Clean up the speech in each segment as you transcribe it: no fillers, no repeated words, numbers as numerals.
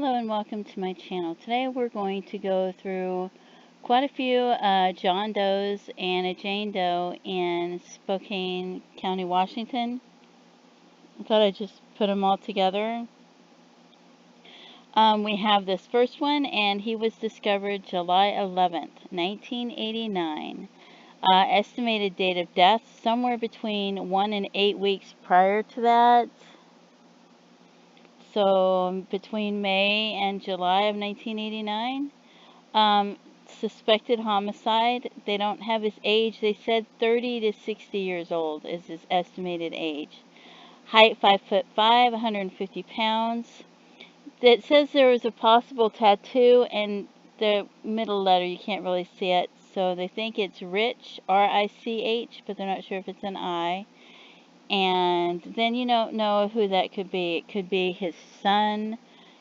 Hello and welcome to my channel. Today we're going to go through quite a few John Does and a Jane Doe in Spokane County, Washington. I thought I'd just put them all together. We have this first one, and he was discovered July 11th, 1989. Estimated date of death somewhere between 1 and 8 weeks prior to that. So between May and July of 1989. Suspected homicide. They don't have his age. They said 30 to 60 years old is his estimated age. Height 5'5", 150 pounds. It says there was a possible tattoo in the middle letter. You can't really see it. So they think it's Rich, R-I-C-H, but they're not sure if it's an I. And then you don't know who that could be. It could be his son.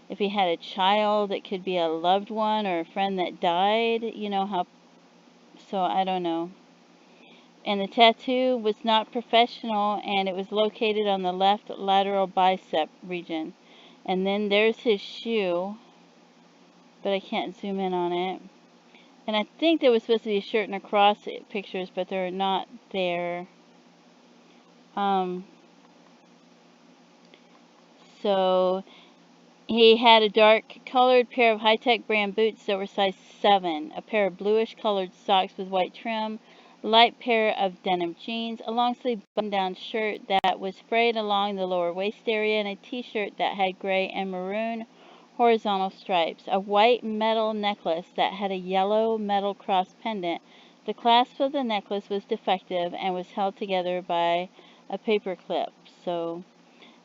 If he had a child, it could be a loved one or a friend that died. You know how, so I don't know. And the tattoo was not professional, and it was located on the left lateral bicep region. And then there's his shoe, but I can't zoom in on it. And I think there was supposed to be a shirt and a cross pictures, but they're not there. So he had a dark colored pair of high-tech brand boots that were size 7, a pair of bluish colored socks with white trim, light pair of denim jeans, a long-sleeve button-down shirt that was frayed along the lower waist area, and a t-shirt that had gray and maroon horizontal stripes, a white metal necklace that had a yellow metal cross pendant. The clasp of the necklace was defective and was held together by a paper clip. So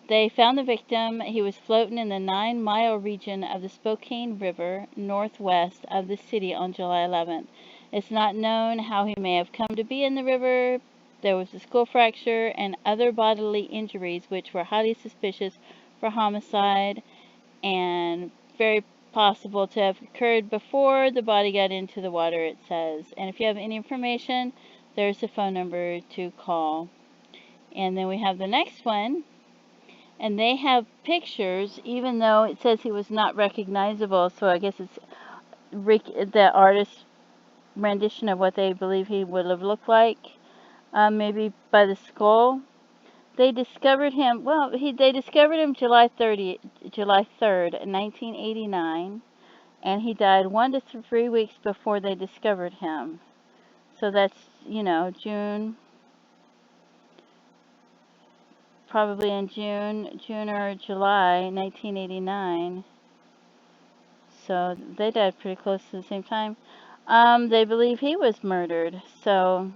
they found the victim. He was floating in the 9-mile region of the Spokane River, northwest of the city on July 11th. It's not known how he may have come to be in the river. There was a skull fracture and other bodily injuries which were highly suspicious for homicide and very possible to have occurred before the body got into the water, it says. And if you have any information, there's a phone number to call. And then we have the next one. And they have pictures, even though it says he was not recognizable, so I guess it's the artist's rendition of what they believe he would have looked like, maybe by the skull. They discovered him, they discovered him July 3rd, 1989, and he died 1 to 3 weeks before they discovered him. So that's, June, probably in June or July 1989. So they died pretty close to the same time. They believe he was murdered. So,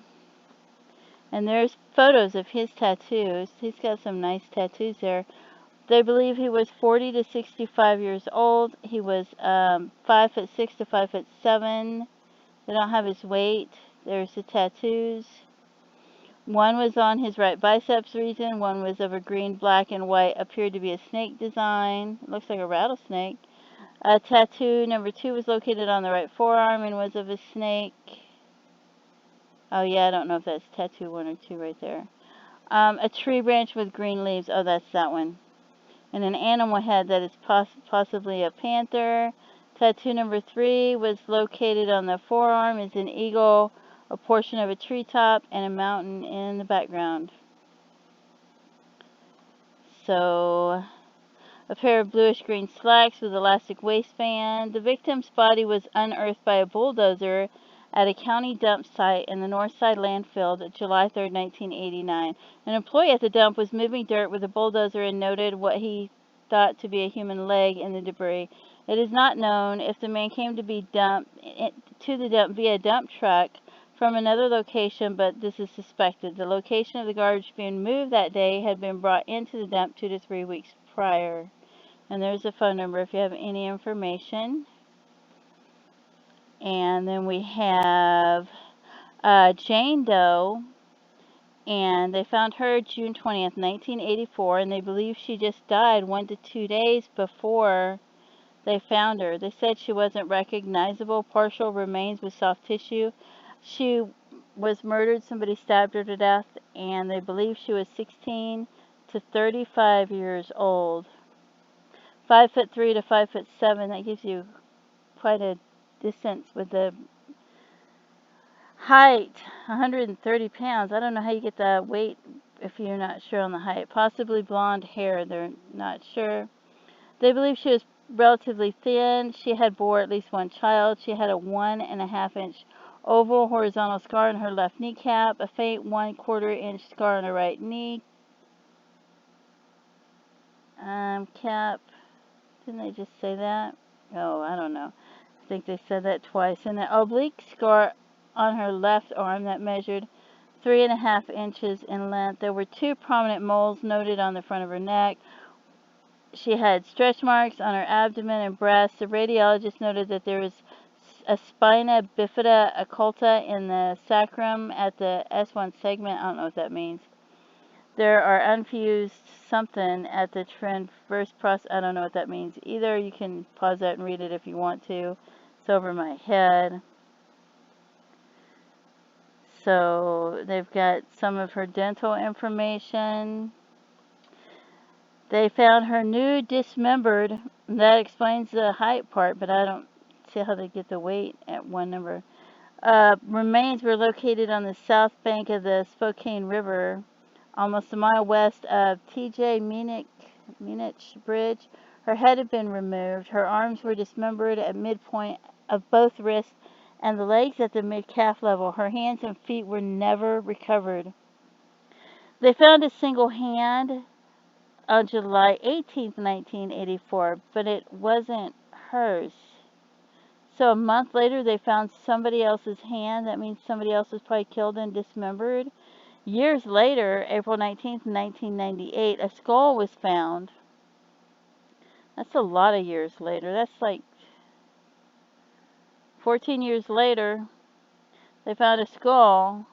and there's photos of his tattoos. He's got some nice tattoos there. They believe he was 40 to 65 years old. He was 5'6" to 5'7". They don't have his weight. There's the tattoos. One was on his right biceps region. One was of a green, black, and white, appeared to be a snake design. It looks like a rattlesnake. Tattoo number 2 was located on the right forearm and was of a snake. Oh yeah, I don't know if that's tattoo 1 or 2 right there. A tree branch with green leaves. Oh, that's that one. And an animal head that is possibly a panther. Tattoo number 3 was located on the forearm. Is an eagle, a portion of a treetop, and a mountain in the background. So, a pair of bluish-green slacks with elastic waistband. The victim's body was unearthed by a bulldozer at a county dump site in the Northside landfill July 3, 1989. An employee at the dump was moving dirt with a bulldozer and noted what he thought to be a human leg in the debris. It is not known if the man came to the dump via a dump truck from another location, but this is suspected. The location of the garbage being moved that day had been brought into the dump 2 to 3 weeks prior. And there's a phone number if you have any information. And then we have Jane Doe, and they found her June 20th, 1984, and they believe she just died 1 to 2 days before they found her. They said she wasn't recognizable, partial remains with soft tissue. She was murdered, somebody stabbed her to death, and they believe she was 16 to 35 years old. 5'3" to 5'7". That gives you quite a distance with the height. 130 pounds. I don't know how you get that weight if you're not sure on the height. Possibly blonde hair. They're not sure. They believe she was relatively thin. She had bore at least one child. She had a 1.5-inch oval horizontal scar on her left kneecap, a faint 1/4-inch scar on her right knee cap. Didn't they just say that? Oh, I don't know. I think they said that twice. And an oblique scar on her left arm that measured 3.5 inches in length. There were 2 prominent moles noted on the front of her neck. She had stretch marks on her abdomen and breast. The radiologist noted that there was a spina bifida occulta in the sacrum at the S1 segment. I don't know what that means. There are unfused something at the transverse process. I don't know what that means either. You can pause that and read it if you want to. It's over my head. So they've got some of her dental information. They found her nude, dismembered. That explains the height part, but I don't see how they get the weight at one number. Remains were located on the south bank of the Spokane River, almost a mile west of T.J. Munich Bridge. Her head had been removed. Her arms were dismembered at midpoint of both wrists and the legs at the mid-calf level. Her hands and feet were never recovered. They found a single hand on July 18, 1984, but it wasn't hers. So a month later, they found somebody else's hand. That means somebody else was probably killed and dismembered. Years later, April 19, 1998, a skull was found. That's a lot of years later. That's like 14 years later, they found a skull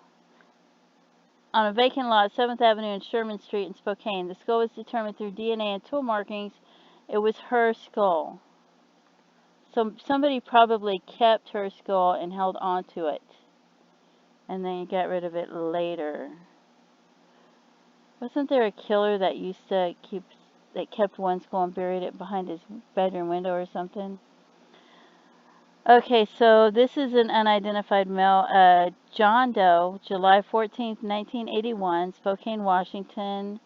on a vacant lot, 7th Avenue and Sherman Street in Spokane. The skull was determined through DNA and tool markings. It was her skull. So somebody probably kept her skull and held on to it, and then got rid of it later. Wasn't there a killer that used to kept one skull and buried it behind his bedroom window or something? Okay, so this is an unidentified male, John Doe, July 14th, 1981, Spokane, Washington.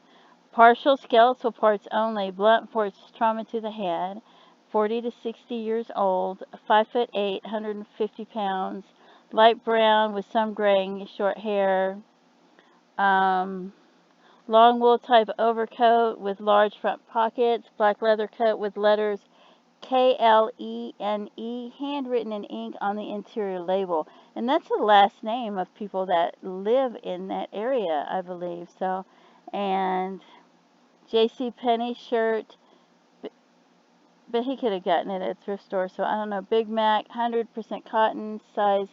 Partial skeletal parts only, blunt force trauma to the head. 40 to 60 years old, 5'8", 150 pounds, light brown with some graying, short hair, long wool type overcoat with large front pockets, black leather coat with letters Klene, handwritten in ink on the interior label. And that's the last name of people that live in that area, I believe. So, and J.C. Penney shirt, but he could have gotten it at a thrift store, so I don't know. Big Mac, 100% cotton, size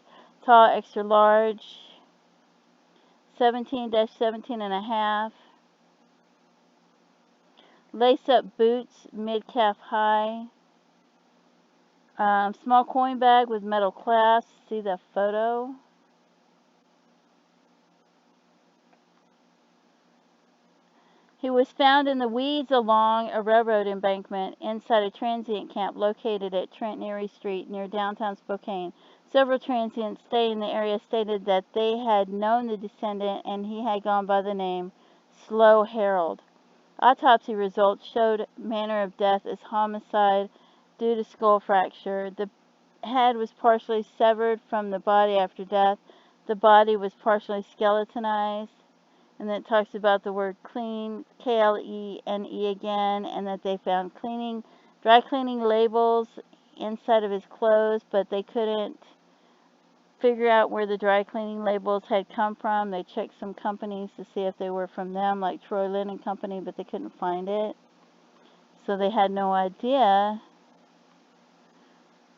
tall, extra large, 17-17 and a half. Lace-up boots, mid-calf high. Small coin bag with metal clasp. See the photo? He was found in the weeds along a railroad embankment inside a transient camp located at Trent Erie Street near downtown Spokane. Several transients staying in the area stated that they had known the descendant and he had gone by the name Slow Harold. Autopsy results showed manner of death as homicide due to skull fracture. The head was partially severed from the body after death. The body was partially skeletonized. And then it talks about the word clean, Klene again, and that they found dry cleaning labels inside of his clothes, but they couldn't figure out where the dry cleaning labels had come from. They checked some companies to see if they were from them, like Troy Linen Company, but they couldn't find it. So they had no idea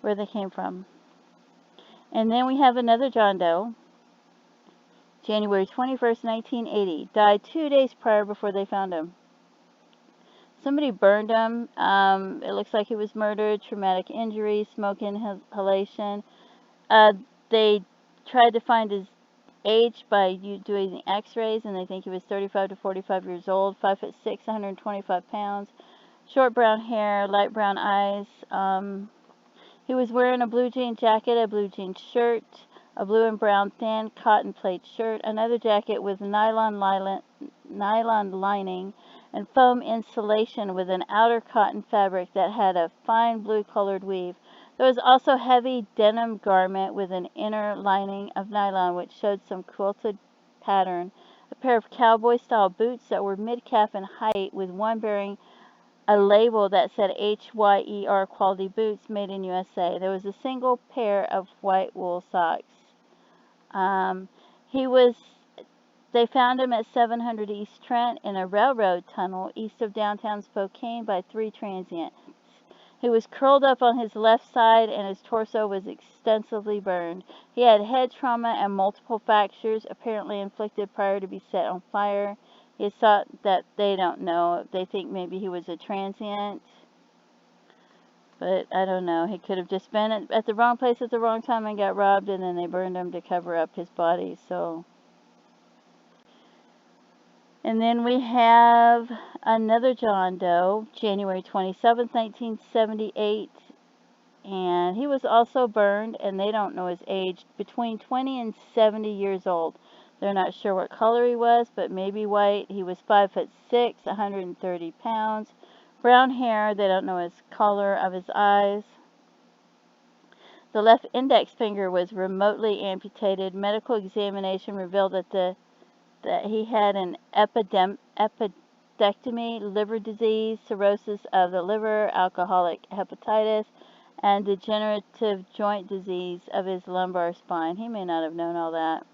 where they came from. And then we have another John Doe. January 21st, 1980. Died 2 days prior before they found him. Somebody burned him. It looks like he was murdered. Traumatic injury, smoke inhalation. They tried to find his age by doing the x-rays, and they think he was 35 to 45 years old, 5'6", 125 pounds. short brown hair, light brown eyes. He was wearing a blue jean jacket, a blue jean shirt, a blue and brown thin cotton plaid shirt, another jacket with nylon lining and foam insulation with an outer cotton fabric that had a fine blue colored weave. There was also a heavy denim garment with an inner lining of nylon which showed some quilted pattern, a pair of cowboy-style boots that were mid-calf in height with one bearing a label that said HYER quality boots made in USA. There was a single pair of white wool socks. Um, he was, they found him at 700 East Trent in a railroad tunnel east of downtown Spokane by 3 transients. He was curled up on his left side and his torso was extensively burned. He had head trauma and multiple fractures, apparently inflicted prior to be set on fire. It's thought that they don't know. They think maybe he was a transient. But I don't know. He could have just been at the wrong place at the wrong time and got robbed, and then they burned him to cover up his body. So, and then we have another John Doe, January 27th, 1978. And he was also burned, and they don't know his age, between 20 and 70 years old. They're not sure what color he was, but maybe white. He was 5'6", 130 pounds. Brown hair. They don't know his color of his eyes. The left index finger was remotely amputated. Medical examination revealed that he had an appendectomy, liver disease, cirrhosis of the liver, alcoholic hepatitis, and degenerative joint disease of his lumbar spine. He may not have known all that.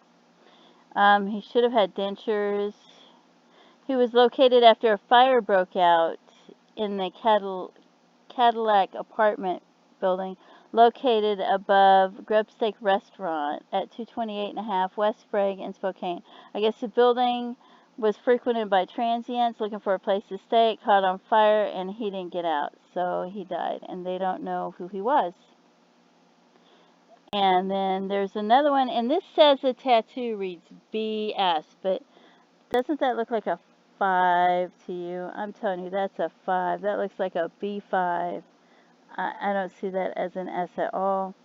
He should have had dentures. He was located after a fire broke out in the Cadillac apartment building located above Grubstake Restaurant at 228.5 West Sprague in Spokane. I guess the building was frequented by transients looking for a place to stay. It caught on fire and he didn't get out, so he died, and they don't know who he was. And then there's another one, and this says the tattoo reads BS, but doesn't that look like a 5 to you? I'm telling you, that's a 5. That looks like a B5. I don't see that as an S at all.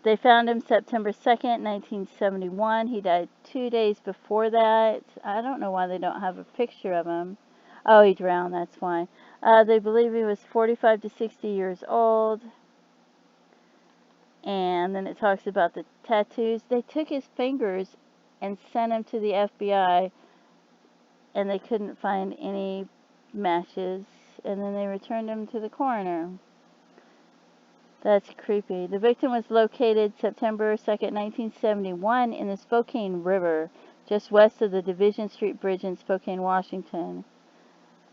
They found him September 2nd, 1971. He died 2 days before that. I don't know why they don't have a picture of him. Oh, he drowned, that's why. They believe he was 45 to 60 years old. And then it talks about the tattoos. They took his fingers and sent him to the FBI, and they couldn't find any matches. And then they returned him to the coroner. That's creepy. The victim was located September 2nd, 1971 in the Spokane River, just west of the Division Street Bridge in Spokane, Washington.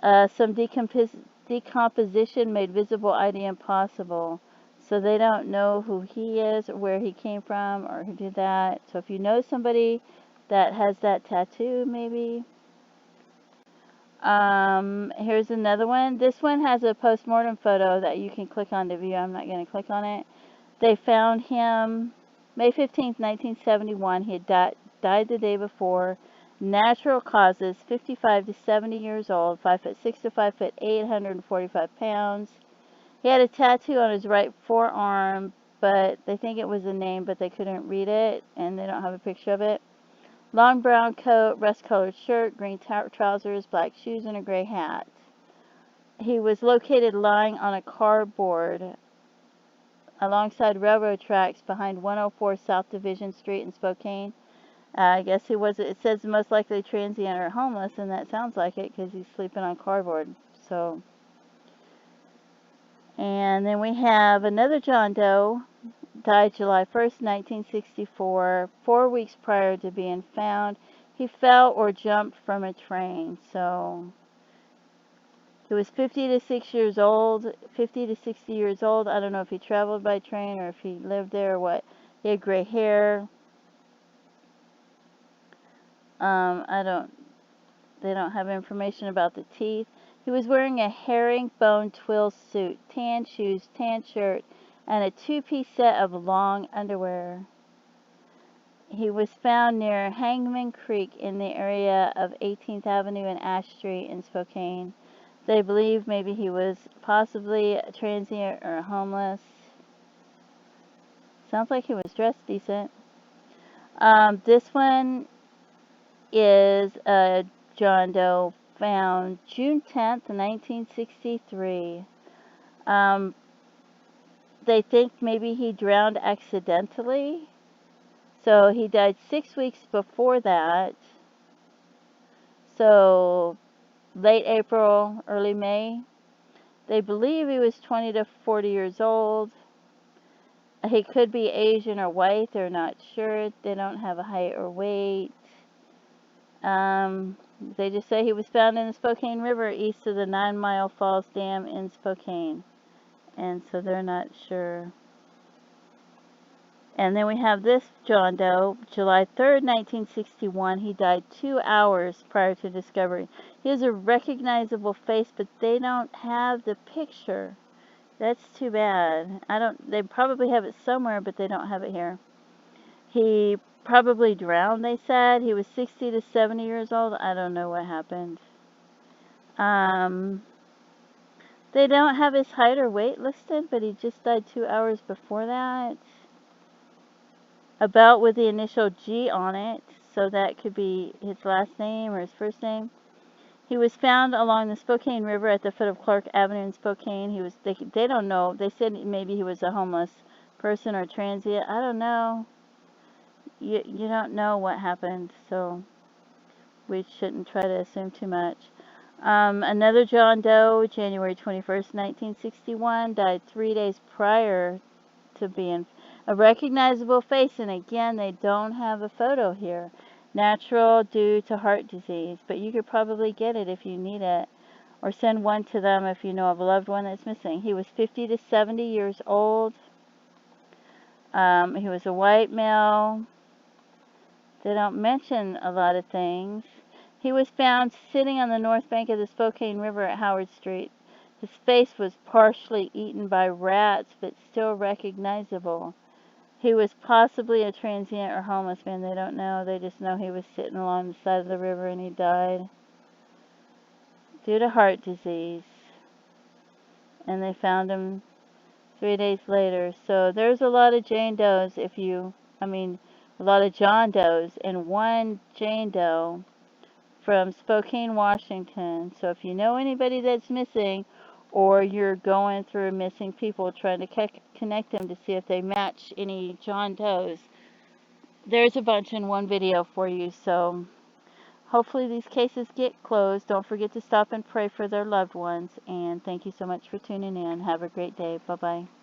Some decomposition made visible ID impossible, so they don't know who he is or where he came from or who did that. So if you know somebody that has that tattoo, maybe. Here's another one. This one has a postmortem photo that you can click on to view. I'm not going to click on it. They found him May 15th, 1971. He had died the day before. Natural causes, 55 to 70 years old, 5'6" to 5'8", 145 pounds. He had a tattoo on his right forearm, but they think it was a name, but they couldn't read it, and they don't have a picture of it. Long brown coat, rust-colored shirt, green trousers, black shoes, and a gray hat. He was located lying on a cardboard alongside railroad tracks behind 104 South Division Street in Spokane. I guess he was, it says most likely transient or homeless, and that sounds like it because he's sleeping on cardboard. So, and then we have another John Doe, died July 1st, 1964, 4 weeks prior to being found. He fell or jumped from a train. So, he was 50 to 60 years old. 50 to 60 years old. I don't know if he traveled by train or if he lived there or what. He had gray hair. They don't have information about the teeth. He was wearing a herringbone twill suit, tan shoes, tan shirt, and a two-piece set of long underwear. He was found near Hangman Creek in the area of 18th Avenue and Ash Street in Spokane. They believe maybe he was possibly a transient or homeless. Sounds like he was dressed decent. This one is a John Doe found June 10th, 1963. They think maybe he drowned accidentally. So he died 6 weeks before that. So late April, early May. They believe he was 20 to 40 years old. He could be Asian or white. They're not sure. They don't have a height or weight. They just say he was found in the Spokane River east of the 9 Mile Falls Dam in Spokane. And so they're not sure. And then we have this John Doe, July 3rd, 1961. He died 2 hours prior to discovery. He has a recognizable face, but they don't have the picture. That's too bad. They probably have it somewhere, but they don't have it here. He probably drowned, they said. He was 60 to 70 years old. I don't know what happened. They don't have his height or weight listed, but he just died 2 hours before that. About with the initial G on it, so that could be his last name or his first name. He was found along the Spokane River at the foot of Clark Avenue in Spokane. They don't know. They said maybe he was a homeless person or transient. I don't know. You don't know what happened, so we shouldn't try to assume too much. Another John Doe, January 21st, 1961, died 3 days prior to being a recognizable face, and again, they don't have a photo here. Natural due to heart disease, but you could probably get it if you need it, or send one to them if you know of a loved one that's missing. He was 50 to 70 years old. He was a white male. They don't mention a lot of things. He was found sitting on the north bank of the Spokane River at Howard Street. His face was partially eaten by rats, but still recognizable. He was possibly a transient or homeless man. They don't know. They just know he was sitting along the side of the river and he died due to heart disease. And they found him 3 days later. So there's a lot of Jane Does a lot of John Does and one Jane Doe from Spokane, Washington. So if you know anybody that's missing, or you're going through missing people trying to connect them to see if they match any John Does, there's a bunch in one video for you. So hopefully these cases get closed. Don't forget to stop and pray for their loved ones. And thank you so much for tuning in. Have a great day. Bye-bye.